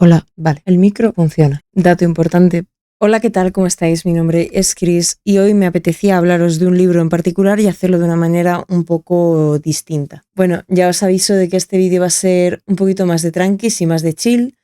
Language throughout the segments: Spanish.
Hola, vale, el micro funciona. Dato importante. Hola, ¿qué tal? ¿Cómo estáis? Mi nombre es Chris y hoy me apetecía hablaros de un libro en particular y hacerlo de una manera un poco distinta. Bueno, ya os aviso de que este vídeo va a ser un poquito más de tranquis y más de chill,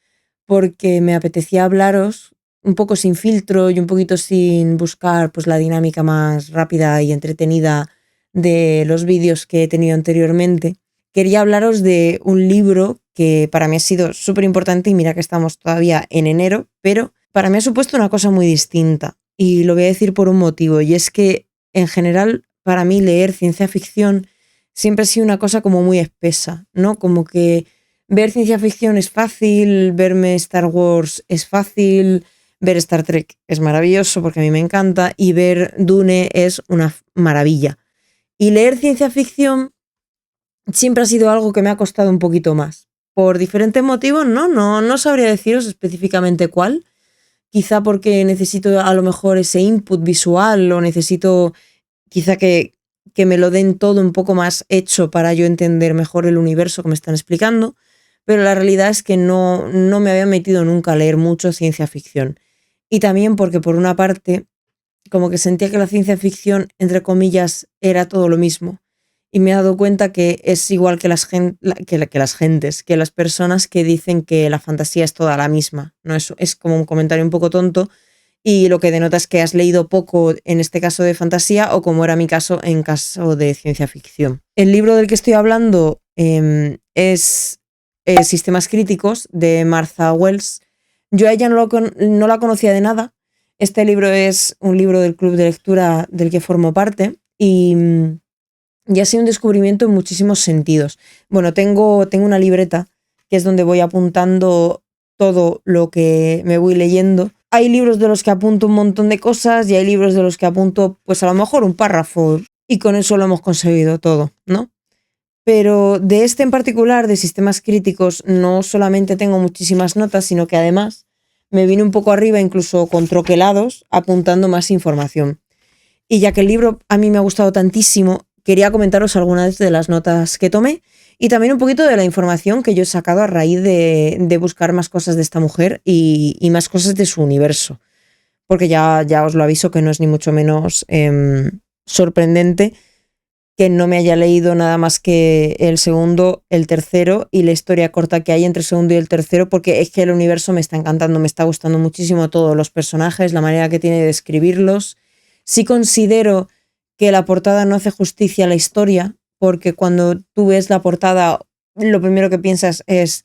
porque me apetecía hablaros un poco sin filtro y un poquito sin buscar pues la dinámica más rápida y entretenida de los vídeos que he tenido anteriormente. Quería hablaros de un libro que para mí ha sido súper importante y mira que estamos todavía en enero, pero para mí ha supuesto una cosa muy distinta y lo voy a decir por un motivo, y es que en general para mí leer ciencia ficción siempre ha sido una cosa como muy espesa, ¿no? Como que ver ciencia ficción es fácil, verme Star Wars es fácil, ver Star Trek es maravilloso porque a mí me encanta y ver Dune es una maravilla. Y leer ciencia ficción siempre ha sido algo que me ha costado un poquito más. Por diferentes motivos, no sabría deciros específicamente cuál. Quizá porque necesito a lo mejor ese input visual o necesito quizá que me lo den todo un poco más hecho para yo entender mejor el universo que me están explicando. Pero la realidad es que no me había metido nunca a leer mucho ciencia ficción. Y también porque por una parte como que sentía que la ciencia ficción, entre comillas, era todo lo mismo. Y me he dado cuenta que es igual que que las personas que dicen que la fantasía es toda la misma. ¿No? Es como un comentario un poco tonto y lo que denota es que has leído poco en este caso de fantasía o como era mi caso en caso de ciencia ficción. El libro del que estoy hablando es Sistemas Críticos de Martha Wells. Yo a ella no la conocía de nada. Este libro es un libro del club de lectura del que formo parte y ha sido un descubrimiento en muchísimos sentidos. Bueno, tengo una libreta que es donde voy apuntando todo lo que me voy leyendo. Hay libros de los que apunto un montón de cosas y hay libros de los que apunto pues a lo mejor un párrafo y con eso lo hemos conseguido todo, ¿no? Pero de este en particular, de sistemas críticos, no solamente tengo muchísimas notas, sino que además me vine un poco arriba, incluso con troquelados, apuntando más información. Y ya que el libro a mí me ha gustado tantísimo, quería comentaros algunas de las notas que tomé y también un poquito de la información que yo he sacado a raíz de buscar más cosas de esta mujer y más cosas de su universo. Porque ya os lo aviso que no es ni mucho menos sorprendente que no me haya leído nada más que el segundo, el tercero y la historia corta que hay entre el segundo y el tercero, porque es que el universo me está encantando, me está gustando muchísimo todos los personajes, la manera que tiene de describirlos. Sí considero que la portada no hace justicia a la historia, porque cuando tú ves la portada, lo primero que piensas es,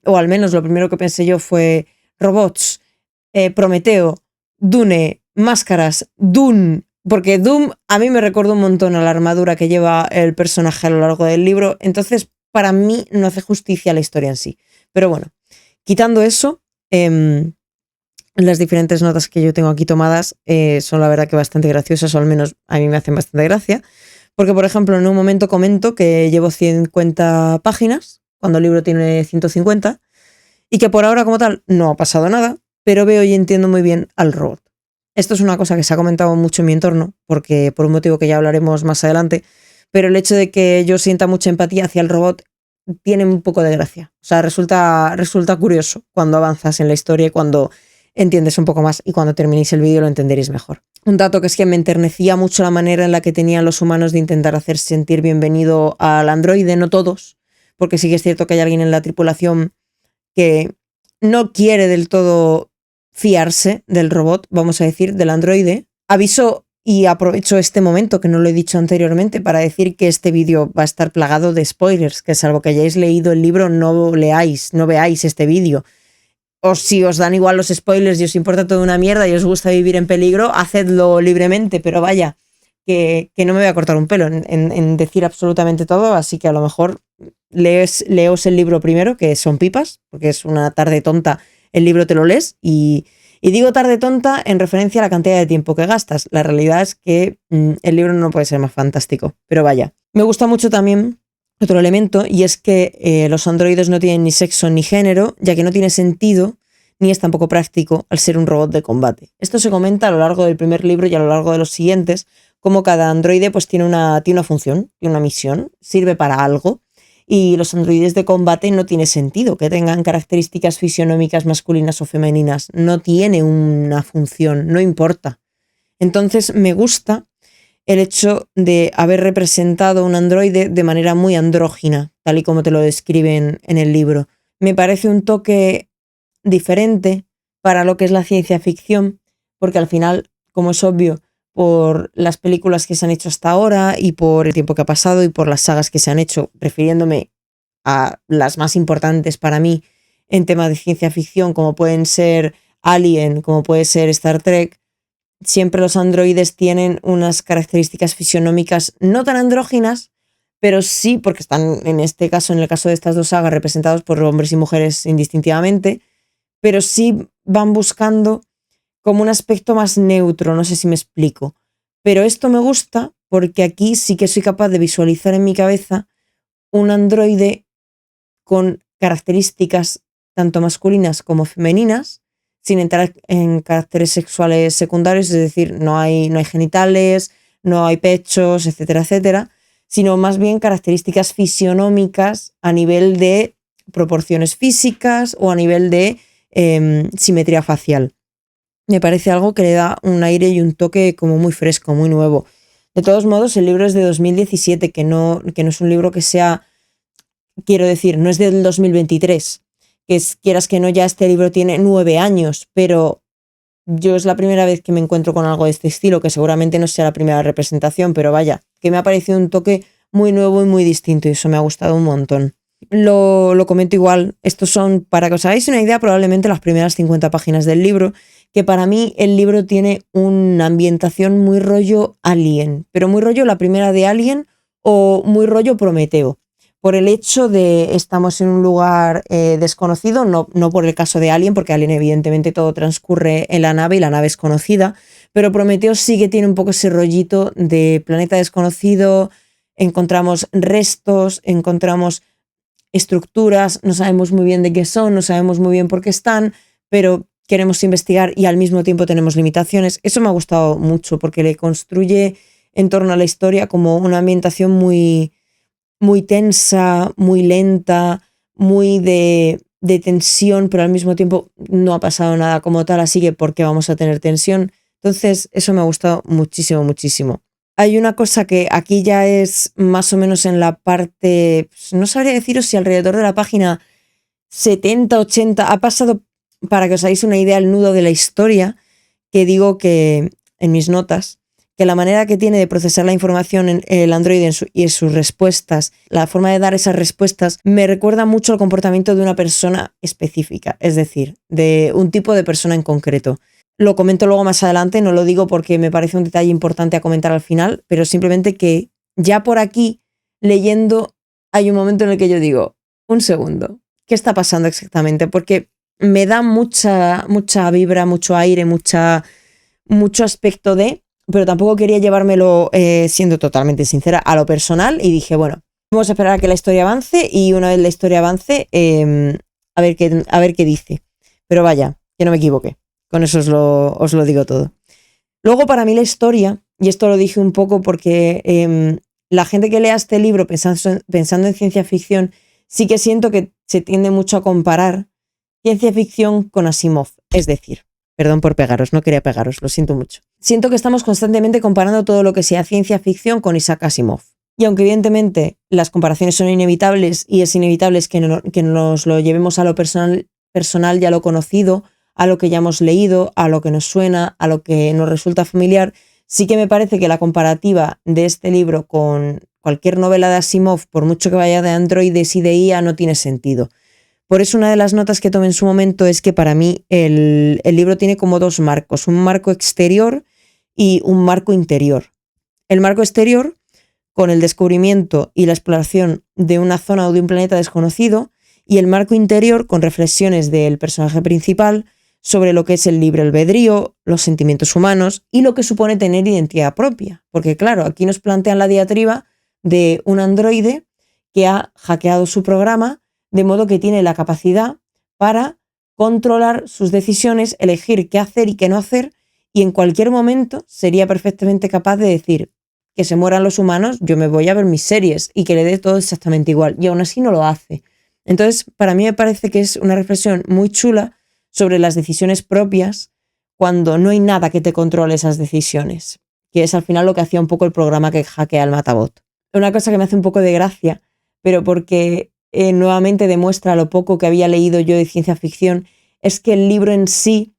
o al menos lo primero que pensé yo fue robots, Prometeo, Dune, máscaras, Dune. Porque Doom a mí me recuerda un montón a la armadura que lleva el personaje a lo largo del libro, entonces para mí no hace justicia a la historia en sí. Pero bueno, quitando eso, las diferentes notas que yo tengo aquí tomadas son la verdad que bastante graciosas, o al menos a mí me hacen bastante gracia, porque por ejemplo en un momento comento que llevo 50 páginas, cuando el libro tiene 150, y que por ahora como tal no ha pasado nada, pero veo y entiendo muy bien al robot. Esto es una cosa que se ha comentado mucho en mi entorno, porque por un motivo que ya hablaremos más adelante, pero el hecho de que yo sienta mucha empatía hacia el robot tiene un poco de gracia. O sea, resulta curioso cuando avanzas en la historia y cuando entiendes un poco más y cuando terminéis el vídeo lo entenderéis mejor. Un dato que es que me enternecía mucho la manera en la que tenían los humanos de intentar hacer sentir bienvenido al androide, no todos, porque sí que es cierto que hay alguien en la tripulación que no quiere del todo fiarse del robot, vamos a decir, del androide. Aviso y aprovecho este momento, que no lo he dicho anteriormente, para decir que este vídeo va a estar plagado de spoilers, que salvo que hayáis leído el libro, no veáis este vídeo. O si os dan igual los spoilers y os importa toda una mierda y os gusta vivir en peligro, hacedlo libremente, pero vaya, que no me voy a cortar un pelo en decir absolutamente todo, así que a lo mejor leos el libro primero, que son pipas, porque es una tarde tonta. El libro te lo lees y digo tarde tonta en referencia a la cantidad de tiempo que gastas. La realidad es que el libro no puede ser más fantástico, pero vaya. Me gusta mucho también otro elemento y es que los androides no tienen ni sexo ni género, ya que no tiene sentido ni es tampoco práctico al ser un robot de combate. Esto se comenta a lo largo del primer libro y a lo largo de los siguientes, como cada androide pues tiene una función, tiene una misión, sirve para algo. y los androides de combate no tiene sentido que tengan características fisionómicas masculinas o femeninas. No tiene una función, no importa. Entonces me gusta el hecho de haber representado un androide de manera muy andrógina, tal y como te lo describen en el libro. Me parece un toque diferente para lo que es la ciencia ficción, porque al final, como es obvio, por las películas que se han hecho hasta ahora y por el tiempo que ha pasado y por las sagas que se han hecho, refiriéndome a las más importantes para mí en temas de ciencia ficción, como pueden ser Alien, como puede ser Star Trek, siempre los androides tienen unas características fisionómicas no tan andróginas, pero sí, porque están en este caso, en el caso de estas dos sagas, representados por hombres y mujeres indistintivamente, pero sí van buscando como un aspecto más neutro, no sé si me explico. Pero esto me gusta porque aquí sí que soy capaz de visualizar en mi cabeza un androide con características tanto masculinas como femeninas, sin entrar en caracteres sexuales secundarios, es decir, no hay genitales, no hay pechos, etcétera, etcétera, sino más bien características fisionómicas a nivel de proporciones físicas o a nivel de simetría facial. Me parece algo que le da un aire y un toque como muy fresco, muy nuevo. De todos modos, el libro es de 2017, que no es un libro que sea, quiero decir, no es del 2023, quieras que no, ya este libro tiene 9 años, pero yo es la primera vez que me encuentro con algo de este estilo, que seguramente no sea la primera representación, pero vaya, que me ha parecido un toque muy nuevo y muy distinto y eso me ha gustado un montón. Lo comento igual, estos son, para que os hagáis una idea, probablemente las primeras 50 páginas del libro, que para mí el libro tiene una ambientación muy rollo Alien, pero muy rollo la primera de Alien o muy rollo Prometeo, por el hecho de estamos en un lugar desconocido, no por el caso de Alien, porque Alien evidentemente todo transcurre en la nave y la nave es conocida, pero Prometeo sí que tiene un poco ese rollito de planeta desconocido, encontramos restos, encontramos estructuras, no sabemos muy bien de qué son, no sabemos muy bien por qué están, pero queremos investigar y al mismo tiempo tenemos limitaciones. Eso me ha gustado mucho porque le construye en torno a la historia como una ambientación muy, muy tensa, muy lenta, muy de tensión, pero al mismo tiempo no ha pasado nada como tal, así que ¿por qué vamos a tener tensión? Entonces eso me ha gustado muchísimo, muchísimo. Hay una cosa que aquí ya es más o menos en la parte, pues no sabría deciros si alrededor de la página 70, 80, ha pasado, para que os hagáis una idea, el nudo de la historia, que digo que en mis notas, que la manera que tiene de procesar la información en el Android y en sus respuestas, la forma de dar esas respuestas, me recuerda mucho al comportamiento de una persona específica, es decir, de un tipo de persona en concreto. Lo comento luego más adelante, no lo digo porque me parece un detalle importante a comentar al final, pero simplemente que ya por aquí, leyendo, hay un momento en el que yo digo, un segundo, ¿qué está pasando exactamente? Porque me da mucha vibra, mucho aire, mucho aspecto de, pero tampoco quería llevármelo, siendo totalmente sincera, a lo personal y dije, bueno, vamos a esperar a que la historia avance y una vez la historia avance, a ver qué dice. Pero vaya, que no me equivoqué. Con eso os lo digo todo. Luego, para mí la historia, y esto lo dije un poco porque la gente que lea este libro pensando en ciencia ficción, sí que siento que se tiende mucho a comparar ciencia ficción con Asimov. Es decir, perdón por pegaros, no quería pegaros, lo siento mucho. Siento que estamos constantemente comparando todo lo que sea ciencia ficción con Isaac Asimov. Y aunque evidentemente las comparaciones son inevitables y es inevitable que nos lo llevemos a lo personal y a lo conocido, a lo que ya hemos leído, a lo que nos suena, a lo que nos resulta familiar, sí que me parece que la comparativa de este libro con cualquier novela de Asimov, por mucho que vaya de androides y de IA, no tiene sentido. Por eso una de las notas que tomé en su momento es que para mí el libro tiene como dos marcos, un marco exterior y un marco interior. El marco exterior, con el descubrimiento y la exploración de una zona o de un planeta desconocido, y el marco interior con reflexiones del personaje principal sobre lo que es el libre albedrío, los sentimientos humanos y lo que supone tener identidad propia. Porque claro, aquí nos plantean la diatriba de un androide que ha hackeado su programa, de modo que tiene la capacidad para controlar sus decisiones, elegir qué hacer y qué no hacer, y en cualquier momento sería perfectamente capaz de decir, que se mueran los humanos, yo me voy a ver mis series y que le dé todo exactamente igual. Y aún así no lo hace. Entonces, para mí me parece que es una reflexión muy chula sobre las decisiones propias cuando no hay nada que te controle esas decisiones, que es al final lo que hacía un poco el programa que hackea el Matabot. Una cosa que me hace un poco de gracia, pero porque nuevamente demuestra lo poco que había leído yo de ciencia ficción, es que el libro en sí,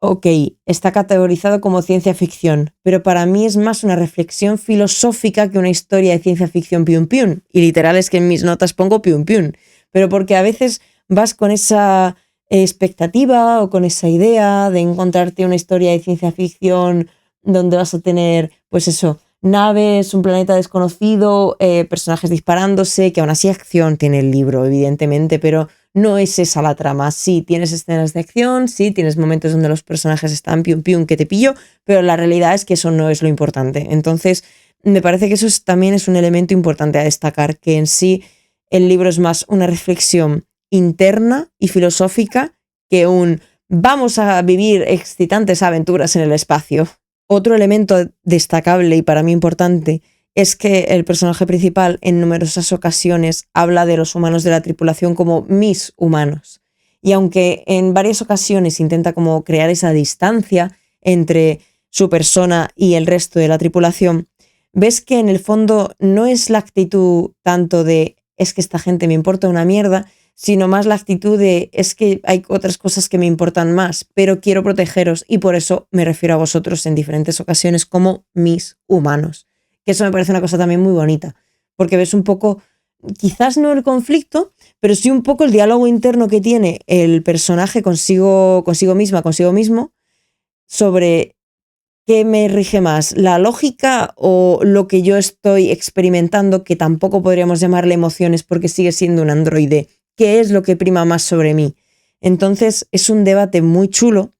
ok, está categorizado como ciencia ficción, pero para mí es más una reflexión filosófica que una historia de ciencia ficción piun piun. Y literal es que en mis notas pongo piun piun, pero porque a veces vas con esa expectativa o con esa idea de encontrarte una historia de ciencia ficción donde vas a tener, pues eso, naves, un planeta desconocido, personajes disparándose, que aún así acción tiene el libro, evidentemente, pero no es esa la trama. Sí, tienes escenas de acción, sí, tienes momentos donde los personajes están pium pium que te pillo, pero la realidad es que eso no es lo importante. Entonces, me parece que eso también es un elemento importante a destacar, que en sí el libro es más una reflexión interna y filosófica que un vamos a vivir excitantes aventuras en el espacio. Otro elemento destacable y para mí importante es que el personaje principal en numerosas ocasiones habla de los humanos de la tripulación como mis humanos. Y aunque en varias ocasiones intenta como crear esa distancia entre su persona y el resto de la tripulación, ves que en el fondo no es la actitud tanto de es que esta gente me importa una mierda, sino más la actitud de es que hay otras cosas que me importan más, pero quiero protegeros y por eso me refiero a vosotros en diferentes ocasiones como mis humanos. Que eso me parece una cosa también muy bonita, porque ves un poco, quizás no el conflicto, pero sí un poco el diálogo interno que tiene el personaje consigo misma, consigo mismo, sobre qué me rige más, la lógica o lo que yo estoy experimentando, que tampoco podríamos llamarle emociones porque sigue siendo un androide. ¿Qué es lo que prima más sobre mí? Entonces es un debate muy chulo,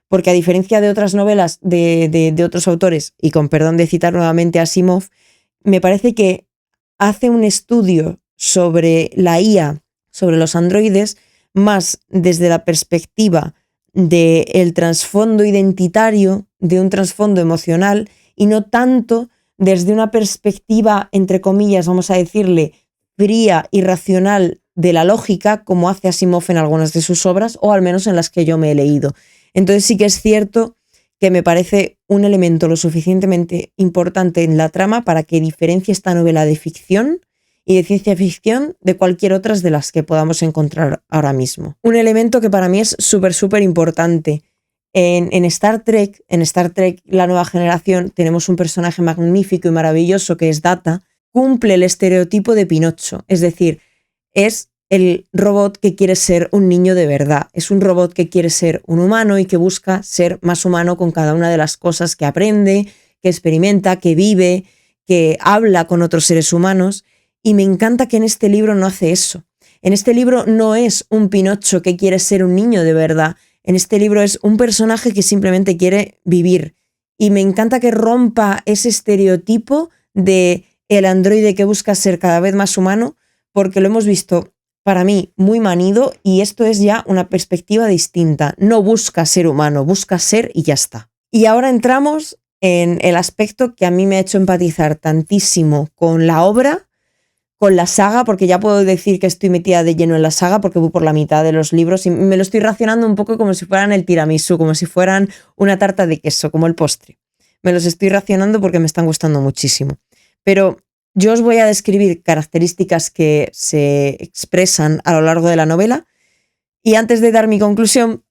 porque a diferencia de otras novelas de otros autores, y con perdón de citar nuevamente a Asimov, me parece que hace un estudio sobre la IA, sobre los androides, más desde la perspectiva del trasfondo identitario, de un trasfondo emocional, y no tanto desde una perspectiva, entre comillas, vamos a decirle, fría y racional de la lógica, como hace Asimov en algunas de sus obras, o al menos en las que yo me he leído. Entonces sí que es cierto que me parece un elemento lo suficientemente importante en la trama para que diferencie esta novela de ficción y de ciencia ficción de cualquier otra de las que podamos encontrar ahora mismo. Un elemento que para mí es súper importante. En Star Trek, La Nueva Generación, tenemos un personaje magnífico y maravilloso que es Data, cumple el estereotipo de Pinocho, es decir, es el robot que quiere ser un niño de verdad, es un robot que quiere ser un humano y que busca ser más humano con cada una de las cosas que aprende, que experimenta, que vive, que habla con otros seres humanos, y me encanta que en este libro no hace eso. En este libro no es un Pinocho que quiere ser un niño de verdad, en este libro es un personaje que simplemente quiere vivir, y me encanta que rompa ese estereotipo de el androide que busca ser cada vez más humano, porque lo hemos visto para mí muy manido y esto es ya una perspectiva distinta. No busca ser humano, busca ser y ya está. Y ahora entramos en el aspecto que a mí me ha hecho empatizar tantísimo con la obra, con la saga, porque ya puedo decir que estoy metida de lleno en la saga porque voy por la mitad de los libros y me lo estoy racionando un poco como si fueran el tiramisú, como si fueran una tarta de queso, como el postre. Me los estoy racionando porque me están gustando muchísimo. Pero yo os voy a describir características que se expresan a lo largo de la novela y antes de dar mi conclusión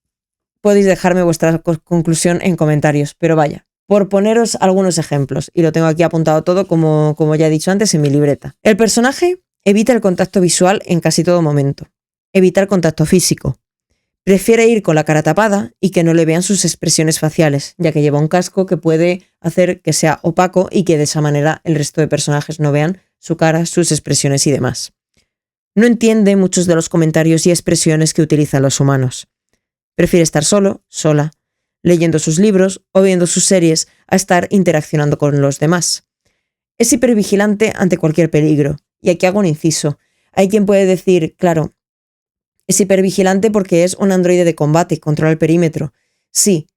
podéis dejarme vuestra conclusión en comentarios, pero vaya, por poneros algunos ejemplos, y lo tengo aquí apuntado todo como ya he dicho antes en mi libreta. El personaje evita el contacto visual en casi todo momento, evita el contacto físico, prefiere ir con la cara tapada y que no le vean sus expresiones faciales, ya que lleva un casco que puede hacer que sea opaco y que de esa manera el resto de personajes no vean su cara, sus expresiones y demás. No entiende muchos de los comentarios y expresiones que utilizan los humanos. Prefiere estar solo, sola, leyendo sus libros o viendo sus series a estar interaccionando con los demás. Es hipervigilante ante cualquier peligro. Y aquí hago un inciso. Hay quien puede decir, claro, es hipervigilante porque es un androide de combate, controla el perímetro. Sí,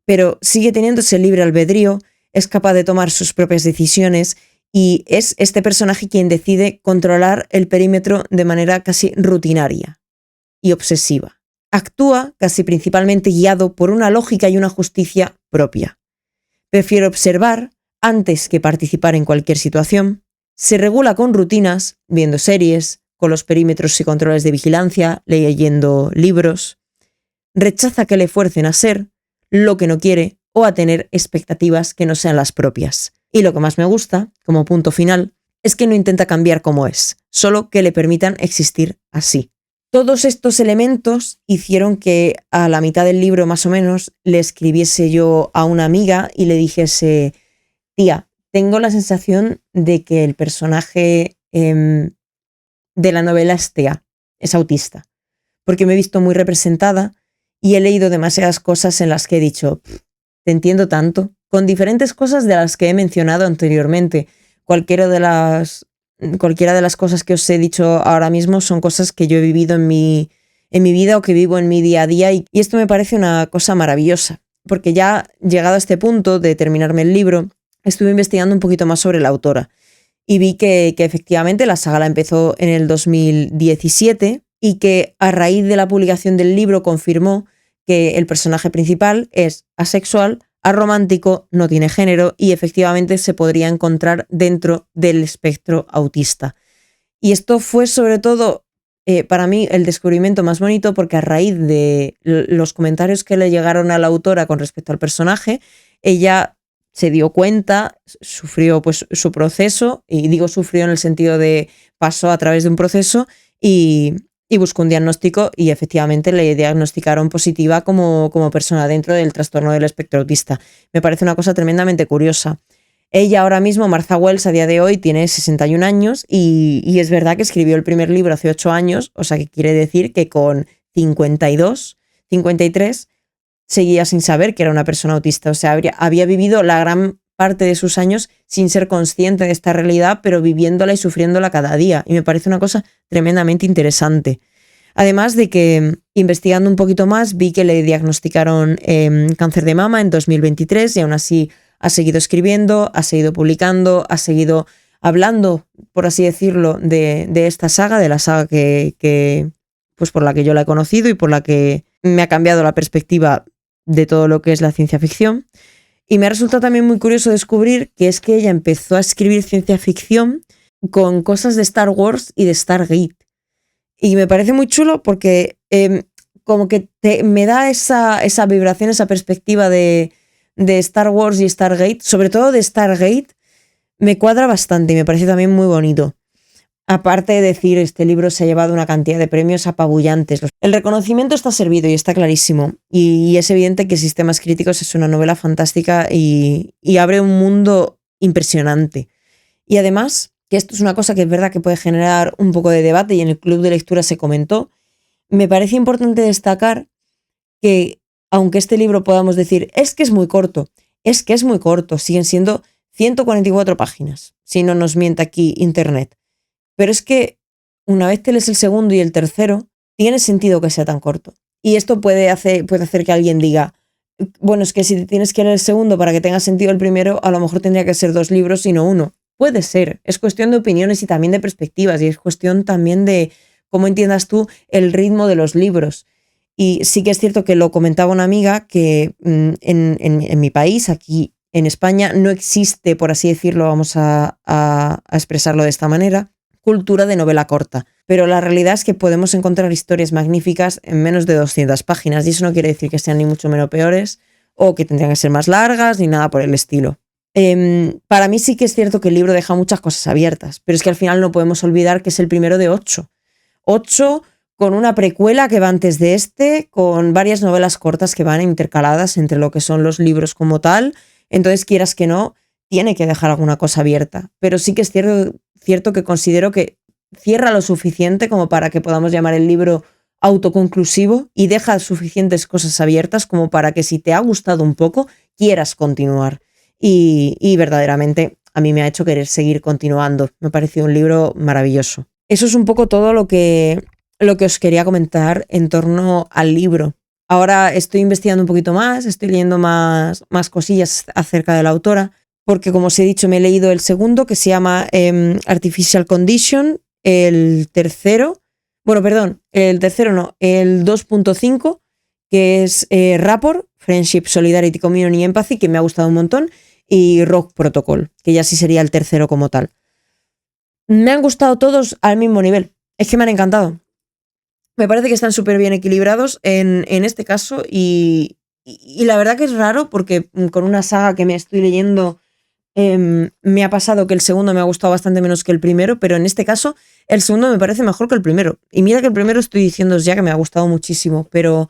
pero sigue teniendo ese libre albedrío, es capaz de tomar sus propias decisiones y es este personaje quien decide controlar el perímetro de manera casi rutinaria y obsesiva. Actúa casi principalmente guiado por una lógica y una justicia propia. Prefiere observar antes que participar en cualquier situación. Se regula con rutinas, viendo series, con los perímetros y controles de vigilancia, leyendo libros. Rechaza que le fuercen a ser lo que no quiere o a tener expectativas que no sean las propias. Y lo que más me gusta, como punto final, es que no intenta cambiar como es, solo que le permitan existir así. Todos estos elementos hicieron que a la mitad del libro más o menos le escribiese yo a una amiga y le dijese: tía, tengo la sensación de que el personaje de la novela es TEA, es autista, porque me he visto muy representada y he leído demasiadas cosas en las que he dicho, te entiendo tanto, con diferentes cosas de las que he mencionado anteriormente. Cualquiera de las cosas que os he dicho ahora mismo son cosas que yo he vivido en mi vida o que vivo en mi día a día, y esto me parece una cosa maravillosa, porque ya llegado a este punto de terminarme el libro, estuve investigando un poquito más sobre la autora y vi que efectivamente la saga la empezó en el 2017 y que a raíz de la publicación del libro confirmó que el personaje principal es asexual, aromántico, no tiene género y efectivamente se podría encontrar dentro del espectro autista. Y esto fue sobre todo para mí el descubrimiento más bonito, porque a raíz de los comentarios que le llegaron a la autora con respecto al personaje, ella se dio cuenta, sufrió pues su proceso, y digo sufrió en el sentido de pasó a través de un proceso y buscó un diagnóstico y efectivamente le diagnosticaron positiva como persona dentro del trastorno del espectro autista. Me parece una cosa tremendamente curiosa. Ella ahora mismo, Martha Wells, a día de hoy tiene 61 años y es verdad que escribió el primer libro hace 8 años, o sea que quiere decir que con 52, 53 seguía sin saber que era una persona autista. O sea, había vivido la gran parte de sus años sin ser consciente de esta realidad, pero viviéndola y sufriéndola cada día. Y me parece una cosa tremendamente interesante. Además de que, investigando un poquito más, vi que le diagnosticaron cáncer de mama en 2023 y aún así ha seguido escribiendo, ha seguido publicando, ha seguido hablando, por así decirlo, de esta saga, de la saga que pues por la que yo la he conocido y por la que me ha cambiado la perspectiva de todo lo que es la ciencia ficción. Y me ha resultado también muy curioso descubrir que es que ella empezó a escribir ciencia ficción con cosas de Star Wars y de Stargate. Y me parece muy chulo porque como que me da esa vibración, esa perspectiva de Star Wars y Stargate, sobre todo de Stargate, me cuadra bastante y me parece también muy bonito. Aparte de decir, este libro se ha llevado una cantidad de premios apabullantes. El reconocimiento está servido y está clarísimo. Y es evidente que Sistemas Críticos es una novela fantástica y abre un mundo impresionante. Y además, que esto es una cosa que es verdad que puede generar un poco de debate y en el club de lectura se comentó, me parece importante destacar que, aunque este libro podamos decir, es que es muy corto, siguen siendo 144 páginas, si no nos miente aquí Internet. Pero es que una vez te lees el segundo y el tercero, tiene sentido que sea tan corto. Y esto puede hacer que alguien diga, bueno, es que si tienes que leer el segundo para que tenga sentido el primero, a lo mejor tendría que ser 2 libros y no 1. Puede ser, es cuestión de opiniones y también de perspectivas, y es cuestión también de cómo entiendas tú el ritmo de los libros. Y sí que es cierto que lo comentaba una amiga que en mi país, aquí en España, no existe, por así decirlo, vamos a expresarlo de esta manera, cultura de novela corta, pero la realidad es que podemos encontrar historias magníficas en menos de 200 páginas y eso no quiere decir que sean ni mucho menos peores o que tendrían que ser más largas ni nada por el estilo. Para mí sí que es cierto que el libro deja muchas cosas abiertas, pero es que al final no podemos olvidar que es el primero de 8. 8 con una precuela que va antes de este, con varias novelas cortas que van intercaladas entre lo que son los libros como tal. Entonces, quieras que no, tiene que dejar alguna cosa abierta, pero sí que es cierto que considero que cierra lo suficiente como para que podamos llamar el libro autoconclusivo y deja suficientes cosas abiertas como para que si te ha gustado un poco, quieras continuar. Y verdaderamente a mí me ha hecho querer seguir continuando. Me ha parecido un libro maravilloso. Eso es un poco todo lo que os quería comentar en torno al libro. Ahora estoy investigando un poquito más, estoy leyendo más cosillas acerca de la autora porque como os he dicho, me he leído el segundo, que se llama Artificial Condition, el tercero el 2.5, que es Rapport, Friendship, Solidarity, Community y Empathy, que me ha gustado un montón, y Rogue Protocol, que ya sí sería el tercero como tal. Me han gustado todos al mismo nivel, es que me han encantado. Me parece que están súper bien equilibrados en este caso y la verdad que es raro porque con una saga que me estoy leyendo me ha pasado que el segundo me ha gustado bastante menos que el primero, pero en este caso el segundo me parece mejor que el primero. Y mira que el primero estoy diciéndoos ya que me ha gustado muchísimo, pero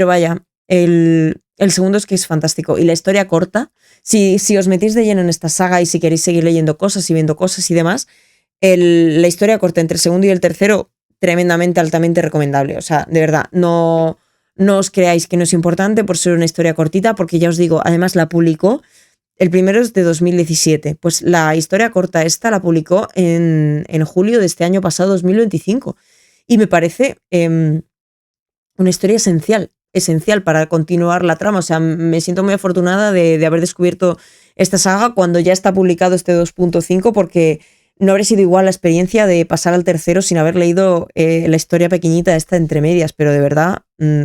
vaya, el segundo es que es fantástico. Y la historia corta, si os metéis de lleno en esta saga y si queréis seguir leyendo cosas y viendo cosas y demás, la historia corta entre el segundo y el tercero, tremendamente, altamente recomendable. O sea, de verdad, no os creáis que no es importante por ser una historia cortita, porque ya os digo, además la publicó, el primero es de 2017, pues la historia corta esta la publicó en julio de este año pasado, 2025, y me parece una historia esencial para continuar la trama. O sea, me siento muy afortunada de haber descubierto esta saga cuando ya está publicado este 2.5, porque no habría sido igual la experiencia de pasar al tercero sin haber leído la historia pequeñita esta entre medias, pero de verdad,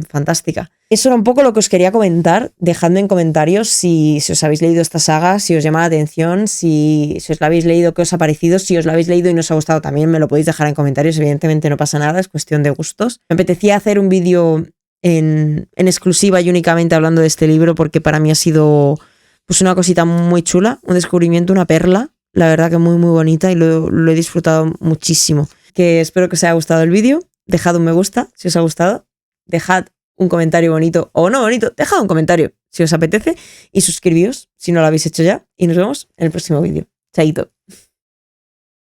fantástica. Eso era un poco lo que os quería comentar. Dejadme en comentarios si os habéis leído esta saga, si os llama la atención, si os la habéis leído, qué os ha parecido. Si os la habéis leído y no os ha gustado, también me lo podéis dejar en comentarios. Evidentemente no pasa nada, es cuestión de gustos. Me apetecía hacer un vídeo en exclusiva y únicamente hablando de este libro porque para mí ha sido pues una cosita muy chula, un descubrimiento, una perla. La verdad que muy muy bonita y lo he disfrutado muchísimo. Que espero que os haya gustado el vídeo. Dejad un me gusta si os ha gustado. Dejad un comentario bonito o no bonito. Dejad un comentario si os apetece y suscribíos si no lo habéis hecho ya. Y nos vemos en el próximo vídeo. Chaito.